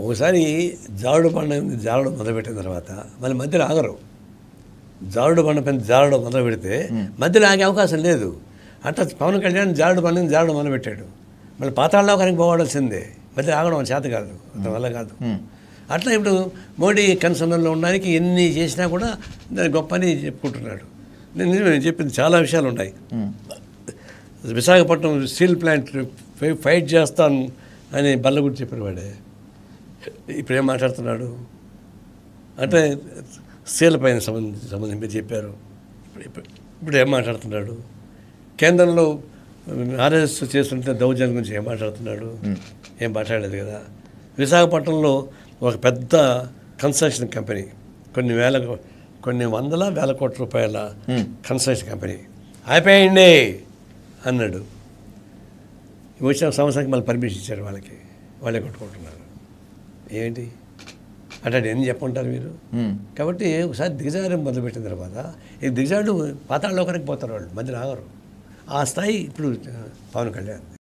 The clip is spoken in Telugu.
ఒకసారి జారుడు మొదలుపెట్టిన తర్వాత మళ్ళీ మధ్యలో ఆగరు. జారుడు బండ పైన జారడం మొదలు పెడితే మధ్యలో ఆగే అవకాశం లేదు. అట్లా పవన్ కళ్యాణ్ జారుడు మొదలుపెట్టాడు. మళ్ళీ పాతాళలోకానికి పోవాల్సిందే, మధ్య ఆగడం చేత కాదు, అంత వల్ల కాదు. అట్లా ఇప్పుడు మోడీ కన్సర్న్లో ఉండడానికి ఎన్ని చేసినా కూడా దాని గొప్ప అని చెప్పుకుంటున్నాడు. నేను చెప్పింది చాలా విషయాలు ఉన్నాయి. విశాఖపట్నం స్టీల్ ప్లాంట్ ఫైట్ చేస్తాను అని బల్లగుడి చెప్పిన వాడే ఇప్పుడు ఏం మాట్లాడుతున్నాడు అంటే స్టీల్ పైన సంబంధించి చెప్పారు. ఇప్పుడు ఏం మాట్లాడుతున్నాడు? కేంద్రంలో ఆర్ఎస్ చేస్తుంటే దౌర్జన్యం గురించి ఏం మాట్లాడుతున్నాడు? ఏం మాట్లాడలేదు కదా. విశాఖపట్నంలో ఒక పెద్ద కన్స్ట్రక్షన్ కంపెనీ, కొన్ని వందల వేల కోట్ల రూపాయల కన్స్ట్రక్షన్ కంపెనీ అయిపోయింది అన్నాడు. వచ్చిన సంవత్సరానికి మళ్ళీ పర్మిషన్ ఇచ్చారు వాళ్ళే కొట్టుకుంటున్నారు. ఏంటి అంటే ఎన్ని చెప్పుంటారు మీరు? కాబట్టి ఒకసారి దిగజారం మొదలుపెట్టిన తర్వాత ఈ దిగజాడు పాతాళలోకానికి పోతారు, వాళ్ళు మధ్యలో ఆగరు. ఆ స్థాయి ఇప్పుడు పవన్ కళ్యాణ్.